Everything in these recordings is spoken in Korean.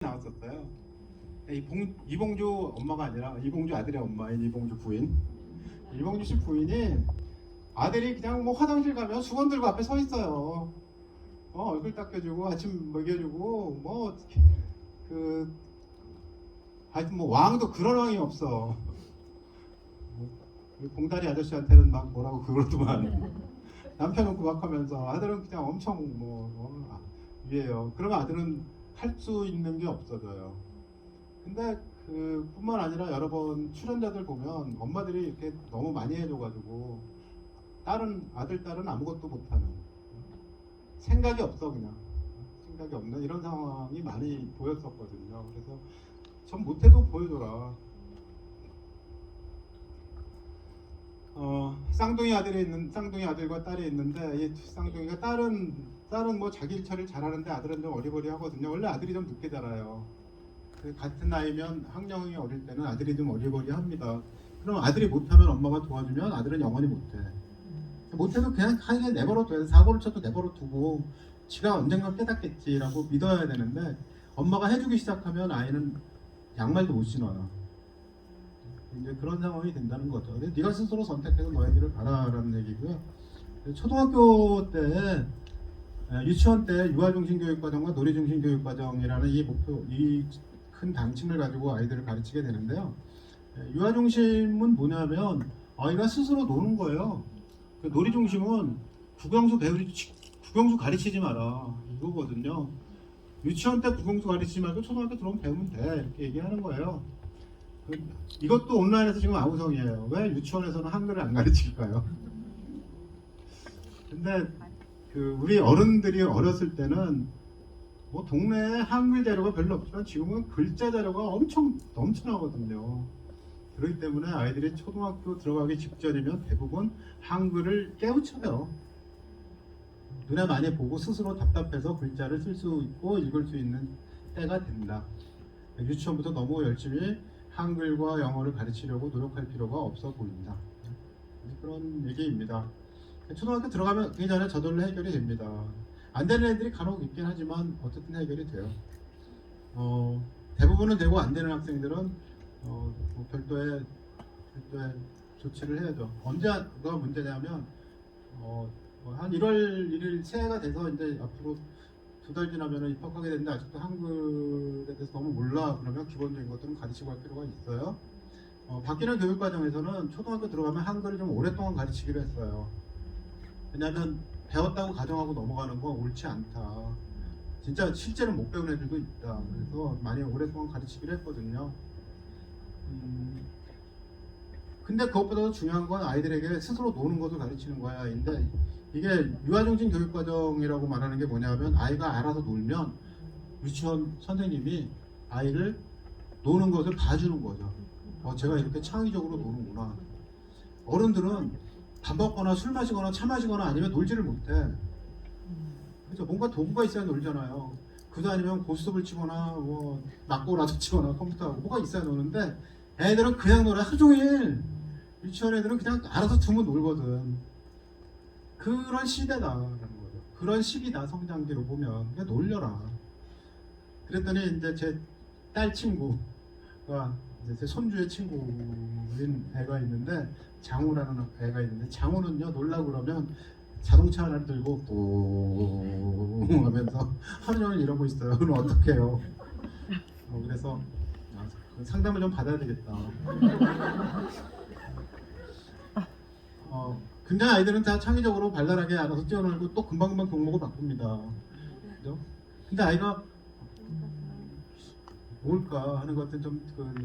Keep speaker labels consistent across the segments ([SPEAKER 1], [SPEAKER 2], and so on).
[SPEAKER 1] 나왔었어요. 이봉주 엄마가 아니라 이봉주 아들의 엄마인 이봉주 부인. 이봉주 씨 부인이 아들이 그냥 뭐 화장실 가면 수건 들고 앞에 서 있어요. 얼굴 닦여주고 아침 먹여주고 그 하여튼 뭐 왕도 그런 왕이 없어. 우리 봉다리 아저씨한테는 막 뭐라고 그러더만 남편은 구박하면서 아들은 그냥 엄청 위에요. 그러면 아들은 할 수 있는 게 없어져요. 근데 그뿐만 아니라 여러 번 출연자들 보면 엄마들이 이렇게 너무 많이 해줘가지고 아들 딸은 아무것도 못하는, 생각이 없어. 그냥 생각이 없는 이런 상황이 많이 보였었거든요. 그래서 전 못해도 보여줘라. 쌍둥이 아들과 딸이 있는데, 이 쌍둥이가 딸은 뭐 자기 일 처리를 잘하는데 아들은 좀 어리버리하거든요. 원래 아들이 좀 늦게 자라요. 같은 나이면 학령이 어릴 때는 아들이 좀 어리버리합니다. 그럼 아들이 못하면 엄마가 도와주면 아들은 영원히 못해. 못해도 그냥 하게 내버려 둬야 돼. 사고를 쳐도 내버려 두고 지가 언젠가 깨닫겠지라고 믿어야 되는데, 엄마가 해주기 시작하면 아이는 양말도 못 신어요. 이제 그런 상황이 된다는 거죠. 근데 네가 스스로 선택해서 너의 길을 가라라는 얘기고요. 초등학교 때, 유치원 때 유아중심교육과정과 놀이중심교육과정이라는 이 큰 방침을 가지고 아이들을 가르치게 되는데요. 유아중심은 뭐냐면 아이가 스스로 노는 거예요. 놀이중심은 국영수 가르치지 마라 이거거든요. 유치원 때 국영수 가르치지 말고 초등학교 들어오면 배우면 돼, 이렇게 얘기하는 거예요. 이것도 온라인에서 지금 아우성이에요. 왜 유치원에서는 한글을 안 가르칠까요? 근데 우리 어른들이 어렸을 때는 뭐 동네에 한글 자료가 별로 없지만 지금은 글자 자료가 엄청 넘쳐나거든요. 그렇기 때문에 아이들이 초등학교 들어가기 직전이면 대부분 한글을 깨우쳐요. 눈에 많이 보고 스스로 답답해서 글자를 쓸 수 있고 읽을 수 있는 때가 된다. 유치원부터 너무 열심히 한글과 영어를 가르치려고 노력할 필요가 없어 보인다. 그런 얘기입니다. 초등학교 들어가기 전에 저절로 해결이 됩니다. 안 되는 애들이 간혹 있긴 하지만 어쨌든 해결이 돼요. 대부분은 되고 안 되는 학생들은 별도의 조치를 해야죠. 언제가 문제냐면 한 1월 1일 새해가 돼서 이제 앞으로 2달 지나면 입학하게 되는데 아직도 한글에 대해서 너무 몰라. 그러면 기본적인 것들은 가르치고 할 필요가 있어요. 바뀌는 교육 과정에서는 초등학교 들어가면 한글을 좀 오랫동안 가르치기로 했어요. 왜냐하면 배웠다고 가정하고 넘어가는 건 옳지 않다. 진짜 실제로 못 배운 애들도 있다. 그래서 많이 오랫동안 가르치기로 했거든요. 근데 그것보다 중요한 건 아이들에게 스스로 노는 것을 가르치는 거야. 근데 이게 유아중심 교육과정이라고 말하는 게 뭐냐면, 아이가 알아서 놀면 유치원 선생님이 아이를 노는 것을 봐주는 거죠. 제가 이렇게 창의적으로 노는구나. 어른들은 밥 먹거나 술 마시거나 차 마시거나 아니면 놀지를 못해. 그렇죠? 뭔가 도구가 있어야 놀잖아요. 그도 아니면 고스톱을 치거나 낙고라도 치거나 컴퓨터하고 뭐가 있어야 노는데, 애들은 그냥 놀아 하루 종일. 유치원 애들은 그냥 알아서 두면 놀거든. 그런 시대다라는 거죠. 그런 시기다. 성장기로 보면 그냥 놀려라. 그랬더니 이제 제 딸 친구가 이제 제 손주의 친구인 애가 있는데, 장우라는 애가 있는데, 장우는요 놀라고 그러면 자동차 하나를 들고 뿡 하면서 하루 종일 이러고 있어요. 그럼 어떡해요? 그래서 상담을 좀 받아야 되겠다. 근데 아이들은 다 창의적으로 발랄하게 알아서 뛰어놀고 또 금방금방 종목을 바꿉니다. 그죠? 근데 아이가 뭘까 하는 것들 좀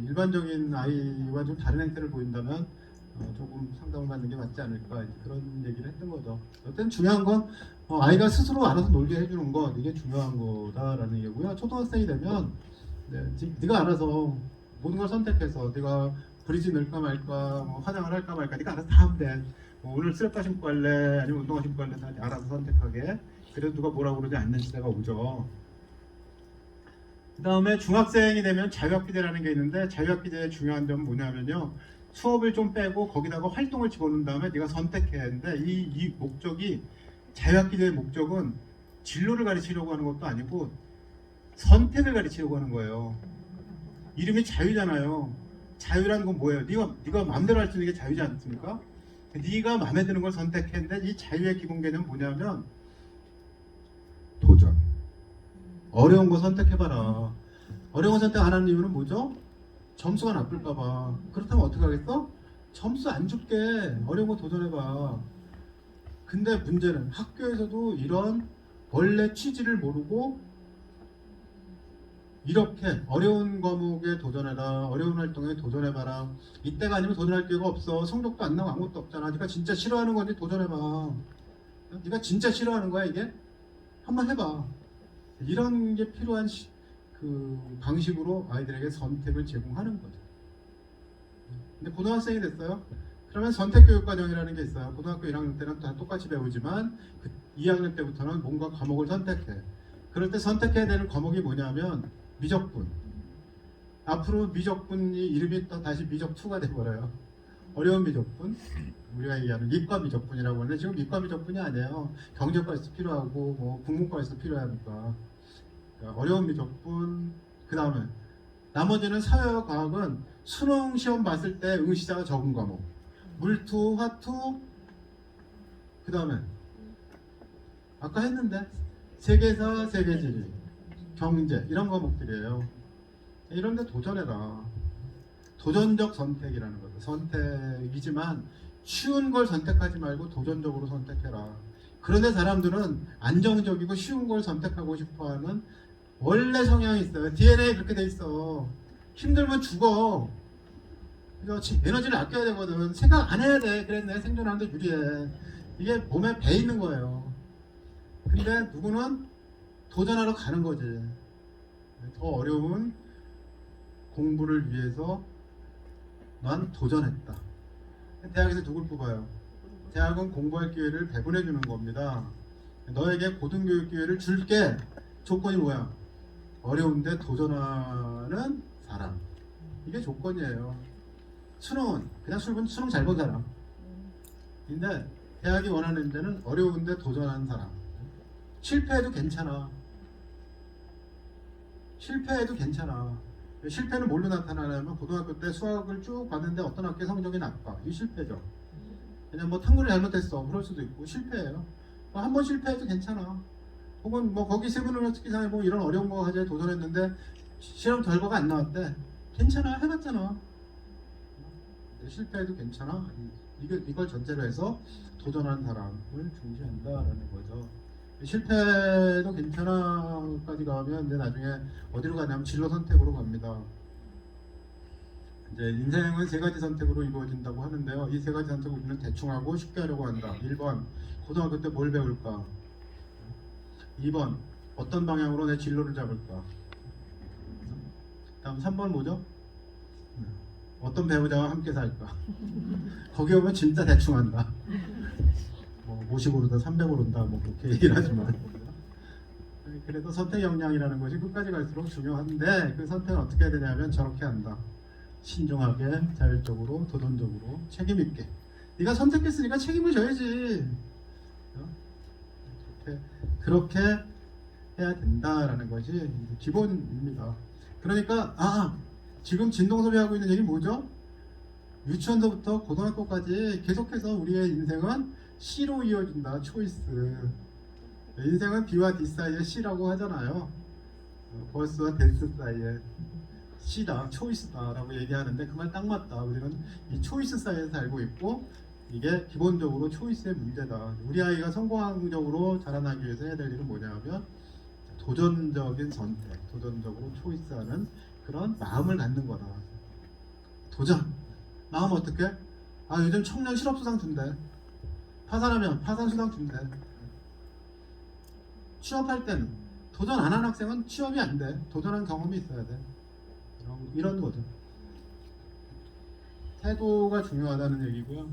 [SPEAKER 1] 일반적인 아이와 좀 다른 행태를 보인다면 조금 상담을 받는 게 맞지 않을까, 그런 얘기를 했던 거죠. 어쨌든 중요한 건 아이가 스스로 알아서 놀게 해주는 것, 이게 중요한 거다라는 얘기고요. 초등학생이 되면 네가 알아서 모든 걸 선택해서, 네가 브리지 넣을까 말까, 화장을 할까 말까, 네가 알아서 다 하면 돼. 오늘 슬리퍼 신고 할래, 아니면 운동화 신고 할래, 다 알아서 선택하게. 그래도 누가 뭐라고 그러지 않는 시대가 오죠. 그 다음에 중학생이 되면 자유학기제라는 게 있는데, 자유학기제의 중요한 점은 뭐냐면요, 수업을 좀 빼고 거기다가 활동을 집어넣은 다음에 네가 선택해야 하는데, 이 목적이, 자유학기제의 목적은 진로를 가르치려고 하는 것도 아니고 선택을 가르치려고 하는 거예요. 이름이 자유잖아요. 자유라는 건 뭐예요? 네가 마음대로 할 수 있는 게 자유지 않습니까? 네가 마음에 드는 걸 선택했는데 이 자유의 기본 개념은 뭐냐면 도전. 어려운 거 선택해봐라. 어려운 거 선택 안 하는 이유는 뭐죠? 점수가 나쁠까봐. 그렇다면 어떻게 하겠어? 점수 안 줄게. 어려운 거 도전해봐. 근데 문제는 학교에서도 이런 원래 취지를 모르고 이렇게 어려운 과목에 도전해라, 어려운 활동에 도전해봐라. 이때가 아니면 도전할 기회가 없어. 성적도 안 나고 아무것도 없잖아. 네가 진짜 싫어하는 건지 도전해봐. 네가 진짜 싫어하는 거야 이게? 한번 해봐. 이런 게 필요한 그 방식으로 아이들에게 선택을 제공하는 거죠. 근데 고등학생이 됐어요. 그러면 선택교육과정이라는 게 있어요. 고등학교 1학년 때는 다 똑같이 배우지만 2학년 때부터는 뭔가 과목을 선택해. 그럴 때 선택해야 되는 과목이 뭐냐면 미적분. 앞으로 미적분이 이름이 또 다시 미적2가 돼버려요. 어려운 미적분. 우리가 얘기하는 이과 미적분이라고 하는데 지금 이과 미적분이 아니에요. 경제과에서 필요하고 뭐 국문과에서 필요하니까. 그러니까 어려운 미적분. 그 다음에 나머지는 사회와 과학은 수능 시험 봤을 때 응시자가 적은 과목. 물투, 화투. 그 다음에 아까 했는데 세계사, 세계지리, 경제 이런 과목들이에요. 이런 데 도전해라. 도전적 선택이라는 거죠. 선택이지만 쉬운 걸 선택하지 말고 도전적으로 선택해라. 그런데 사람들은 안정적이고 쉬운 걸 선택하고 싶어하는 원래 성향이 있어요. DNA 그렇게 돼 있어. 힘들면 죽어. 그래서 에너지를 아껴야 되거든. 생각 안 해야 돼. 그래 내 생존하는데 유리해. 이게 몸에 배 있는 거예요. 근데 누구는 도전하러 가는 거지. 더 어려운 공부를 위해서 난 도전했다. 대학에서 누굴 뽑아요? 대학은 공부할 기회를 배분해 주는 겁니다. 너에게 고등교육 기회를 줄게. 조건이 뭐야? 어려운데 도전하는 사람. 이게 조건이에요. 수능은 그냥 수능 잘 본 사람. 근데 대학이 원하는 데는 어려운데 도전하는 사람. 실패해도 괜찮아. 실패해도 괜찮아. 실패는 뭘로 나타나냐면 고등학교 때 수학을 쭉 봤는데 어떤 학교 성적이 나빠. 이 실패죠. 그냥 뭐 탐구를 잘못했어. 그럴 수도 있고 실패예요. 한 번 실패해도 괜찮아. 혹은 뭐 거기 세분을 특기상에 뭐 이런 어려운 거 가지고 도전했는데 실험 결과가 안 나왔대. 괜찮아. 해봤잖아. 실패해도 괜찮아. 이걸 전제로 해서 도전하는 사람을 중시한다라는 거죠. 실패도 괜찮아까지 가면 이제 나중에 어디로 가냐면 진로 선택으로 갑니다. 이제 인생은 세 가지 선택으로 이루어진다고 하는데요. 이 세 가지 선택을 우리는 대충 하고 쉽게 하려고 한다. 1번 고등학교 때 뭘 배울까? 2번 어떤 방향으로 내 진로를 잡을까? 다음 3번 뭐죠? 어떤 배우자와 함께 살까? 거기 오면 진짜 대충 한다. 뭐 50 오른다, 300 오른다, 뭐 그렇게 얘기를 하지만 그래도 선택 역량이라는 것이 끝까지 갈수록 중요한데 그 선택은 어떻게 해야 되냐면 저렇게 한다. 신중하게, 자율적으로, 도전적으로, 책임 있게. 네가 선택했으니까 책임을 져야지. 그렇게 해야 된다라는 것이 기본입니다. 그러니까 지금 진동섭이 하고 있는 얘기 뭐죠? 유치원서부터 고등학교까지 계속해서 우리의 인생은 C로 이어진다. 초이스. 인생은 B와 D 사이에 C라고 하잖아요. 버스와 데스 사이에 C다, 초이스다 라고 얘기하는데 그 말 딱 맞다. 우리는 이 초이스 사이에서 살고 있고 이게 기본적으로 초이스의 문제다. 우리 아이가 성공적으로 자라나기 위해서 해야 될 일은 뭐냐면 도전적인 선택, 도전적으로 초이스하는 그런 마음을 갖는 거다. 도전. 마음 어떻게? 요즘 청년 실업수당 준대. 파산하면 파산수당 준대. 취업할 때는 도전 안 한 학생은 취업이 안 돼. 도전한 경험이 있어야 돼. 이런 거죠. 태도가 중요하다는 얘기고요.